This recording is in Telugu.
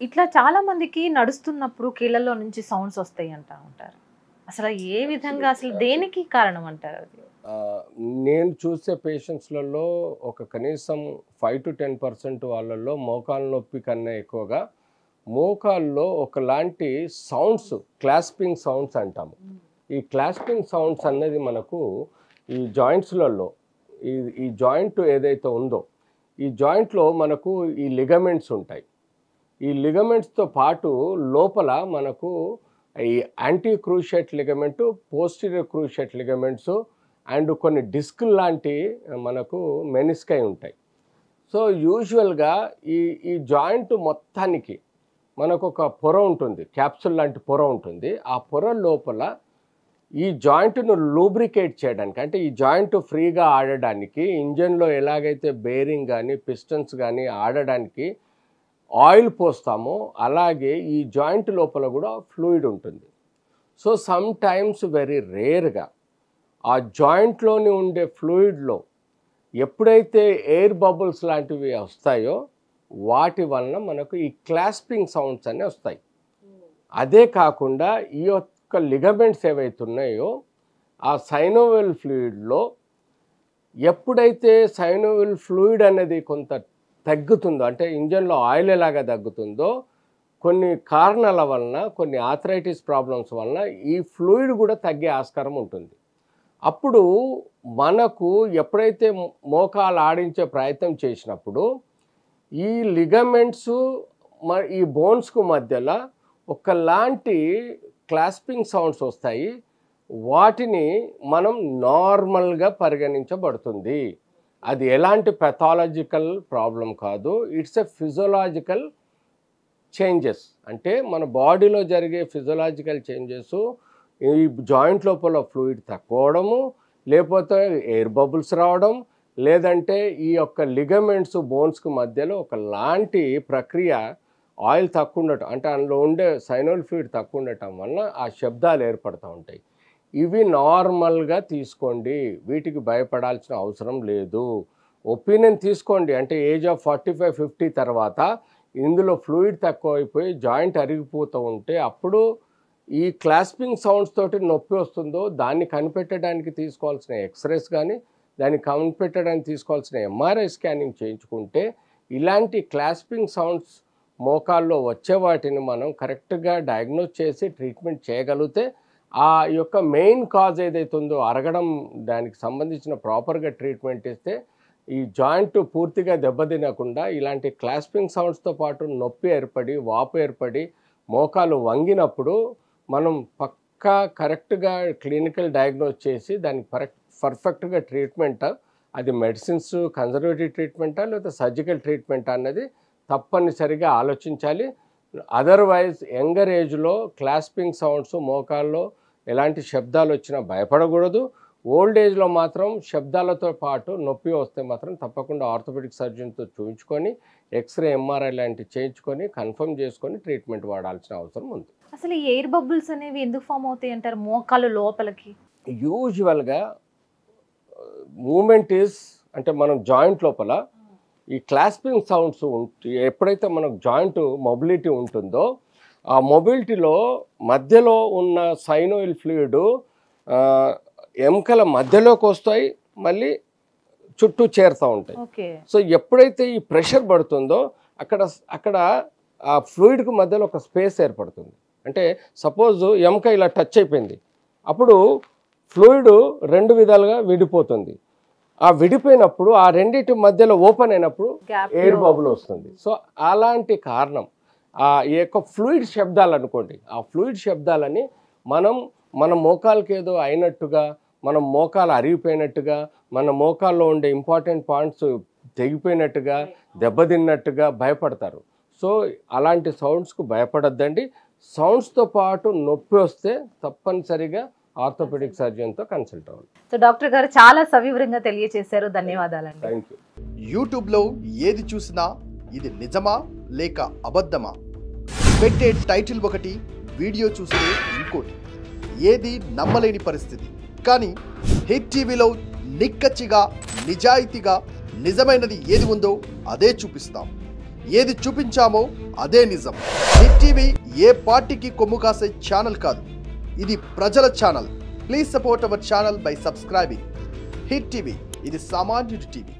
ఇట్లా చాలా మందికి నడుస్తున్నప్పుడు కీళ్ళలో నుంచి సౌండ్స్ వస్తాయి అంటా ఉంటారు. అసలు ఏ విధంగా అసలు దేనికి కారణం అంటారు అది? నేను చూసే పేషెంట్స్లలో ఒక కనీసం 5-10% వాళ్ళల్లో మోకాలు నొప్పి కన్నా ఎక్కువగా మోకాల్లో ఒకలాంటి సౌండ్స్, క్లాస్పింగ్ సౌండ్స్ అంటాము. ఈ క్లాస్పింగ్ సౌండ్స్ అన్నది మనకు ఈ జాయింట్స్లలో ఈ జాయింట్ ఏదైతే ఉందో ఈ జాయింట్లో మనకు ఈ లిగమెంట్స్ ఉంటాయి. ఈ లిగమెంట్స్తో పాటు లోపల మనకు ఈ anti cruciate ligament, posterior cruciate ligaments and కొన్ని డిస్క్ లాంటి మనకు మెనిస్కై ఉంటాయి. సో యూజువల్గా ఈ జాయింట్ మొత్తానికి మనకు ఒక పొర ఉంటుంది, క్యాప్సుల్ లాంటి పొర ఉంటుంది. ఆ పొర లోపల ఈ జాయింట్ను లూబ్రికేట్ చేయడానికి, అంటే ఈ జాయింట్ ఫ్రీగా ఆడడానికి, ఇంజన్లో ఎలాగైతే బేరింగ్ కానీ పిస్టన్స్ కానీ ఆడడానికి ఆయిల్ పోస్తామో అలాగే ఈ జాయింట్ లోపల కూడా ఫ్లూయిడ్ ఉంటుంది. సో సమ్ టైమ్స్ వెరీ రేర్గా ఆ జాయింట్లోని ఉండే ఫ్లూయిడ్లో ఎప్పుడైతే ఎయిర్ బబుల్స్ లాంటివి వస్తాయో వాటి వలన మనకు ఈ క్లాస్పింగ్ సౌండ్స్ అన్నీ వస్తాయి. అదే కాకుండా ఈ యొక్క లిగమెంట్స్ ఏవైతే ఉన్నాయో ఆ సైనోవియల్ ఫ్లూయిడ్లో ఎప్పుడైతే సైనోవియల్ ఫ్లూయిడ్ అనేది కొంత తగ్గుతుందో, అంటే ఇంజన్లో ఆయిల్ ఎలాగా తగ్గుతుందో కొన్ని కారణాల వలన, కొన్ని ఆర్థరైటిస్ ప్రాబ్లమ్స్ వలన ఈ ఫ్లూయిడ్ కూడా తగ్గే ఆస్కారం ఉంటుంది. అప్పుడు మనకు ఎప్పుడైతే మోకాలు ఆడించే ప్రయత్నం చేసినప్పుడు ఈ లిగమెంట్స్ ఈ బోన్స్కు మధ్యలో ఒకలాంటి క్లాస్పింగ్ సౌండ్స్ వస్తాయి. వాటిని మనం నార్మల్గా పరిగణించబడుతుంది. అది ఎలాంటి పెథాలజికల్ ప్రాబ్లం కాదు, ఇట్స్ ఎ ఫిజియోలాజికల్ చేంజెస్. అంటే మన బాడీలో జరిగే ఫిజియోలాజికల్ చేంజెస్, ఈ జాయింట్ లోపల ఫ్లూయిడ్ తక్కువ అవడము, లేకపోతే ఎయిర్ బబుల్స్ రావడం, లేదంటే ఈ యొక్క లిగమెంట్స్ బోన్స్కి మధ్యలో ఒకలాంటి ప్రక్రియ ఆయిల్ తక్కువ ఉండటం, అంటే అందులో ఉండే సైనోల్ ఫ్లూయిడ్ తక్కువ ఉండటం వలన ఆ శబ్దాలు ఏర్పడుతూ ఉంటాయి. ఇవి నార్మల్గా తీసుకోండి, వీటికి భయపడాల్సిన అవసరం లేదు. ఒపీనియన్ తీసుకోండి, అంటే ఏజ్ ఆఫ్ 45-50 తర్వాత ఇందులో ఫ్లూయిడ్ తక్కువ అయిపోయి జాయింట్ అరిగిపోతూ ఉంటే అప్పుడు ఈ క్లాస్పింగ్ సౌండ్స్ తోటి నొప్పి వస్తుందో దాన్ని కనిపెట్టడానికి తీసుకోవాల్సిన ఎక్స్రేస్ కానీ, దాన్ని కనిపెట్టడానికి తీసుకోవాల్సిన ఎంఆర్ఐ స్కానింగ్ చేయించుకుంటే ఇలాంటి క్లాస్పింగ్ సౌండ్స్ మోకాల్లో వచ్చే వాటిని మనం కరెక్ట్గా డయాగ్నోస్ చేసి ట్రీట్మెంట్ చేయగలిగితే ఆ యొక్క మెయిన్ కాజ్ ఏదైతే ఉందో అరగడం, దానికి సంబంధించిన ప్రాపర్గా ట్రీట్మెంట్ ఇస్తే ఈ జాయింట్ పూర్తిగా దెబ్బతినకుండా ఇలాంటి క్లాస్పింగ్ సౌండ్స్తో పాటు నొప్పి ఏర్పడి, వాపు ఏర్పడి మోకాలు వంగినప్పుడు మనం పక్కా కరెక్ట్గా క్లినికల్ డయాగ్నోస్ చేసి దానికి పర్ఫెక్ట్గా ట్రీట్మెంట్, అది మెడిసిన్స్ కన్జర్వేటివ్ ట్రీట్మెంటా లేదా సర్జికల్ ట్రీట్మెంటా అన్నది తప్పనిసరిగా ఆలోచించాలి. అదర్వైజ్ యంగర్ ఏజ్లో క్లాస్పింగ్ సౌండ్స్ మోకాల్లో ఎలాంటి శబ్దాలు వచ్చినా భయపడకూడదు. ఓల్డ్ ఏజ్లో మాత్రం శబ్దాలతో పాటు నొప్పి వస్తే మాత్రం తప్పకుండా ఆర్థోపెడిక్ సర్జన్తో చూపించుకొని ఎక్స్రే, ఎంఆర్ఐ లాంటివి చేయించుకొని కన్ఫర్మ్ చేసుకొని ట్రీట్మెంట్ వాడాల్సిన అవసరం ఉంది. అసలు ఈ ఎయిర్ బబుల్స్ అనేవి ఎందుకు ఫామ్ అవుతాయి అంటారు మోకాలు లోపలికి? యూజువల్గా మూమెంట్ ఈజ్, అంటే మనం జాయింట్ లోపల ఈ క్లాస్పింగ్ సౌండ్స్ ఎప్పుడైతే మనకు జాయింట్ మొబిలిటీ ఉంటుందో ఆ మొబిలిటీలో మధ్యలో ఉన్న సైనోయిల్ ఫ్లూయిడ్ ఎముకల మధ్యలోకి వస్తాయి, మళ్ళీ చుట్టూ చేరుతూ ఉంటాయి. సో ఎప్పుడైతే ఈ ప్రెషర్ పడుతుందో అక్కడ ఆ ఫ్లూయిడ్కి మధ్యలో ఒక స్పేస్ ఏర్పడుతుంది. అంటే సపోజ్ ఎముక ఇలా టచ్ అయిపోయింది, అప్పుడు ఫ్లూయిడ్ 2 విధాలుగా విడిపోతుంది. ఆ విడిపోయినప్పుడు ఆ రెండింటి మధ్యలో ఓపెన్ అయినప్పుడు ఎయిర్ బబుల్ వస్తుంది. సో అలాంటి కారణం ఈ యొక్క ఫ్లూయిడ్ శబ్దాలు అనుకోండి, ఆ ఫ్లూయిడ్ శబ్దాలని మన మోకాలకి ఏదో అయినట్టుగా, మన మోకాలు అరిగిపోయినట్టుగా, మన మోకాల్లో ఉండే ఇంపార్టెంట్ పాయింట్స్ తెగిపోయినట్టుగా, దెబ్బతిన్నట్టుగా భయపడతారు. సో అలాంటి సౌండ్స్కు భయపడద్దండి. సౌండ్స్తో పాటు నొప్పి వస్తే తప్పనిసరిగా ఆర్థోపెడిక్ సర్జన్తో కన్సల్ట్ అవ్వాలి. సో డాక్టర్ గారు చాలా సవివరంగా తెలియజేశారు, ధన్యవాదాలండి. Thank you. యూట్యూబ్లో ఏది చూసినా ఇది నిజమా లేక అబద్ధమా, పెట్టే టైటిల్ ఒకటి, వీడియో చూస్తే ఇంకోటి, ఏది నమ్మలేని పరిస్థితి. కానీ హిట్ టీవీలో నిక్కచ్చిగా, నిజాయితీగా, నిజమైనది ఏది ఉందో అదే చూపిస్తాం. ఏది చూపించామో అదే నిజం. హిట్ టీవీ ఏ పార్టీకి కొమ్ము కాసే ఛానల్ కాదు, ఇది ప్రజల channel. Please support our channel by subscribing. Hit TV, ఇది సామాన్యుడి టీవీ.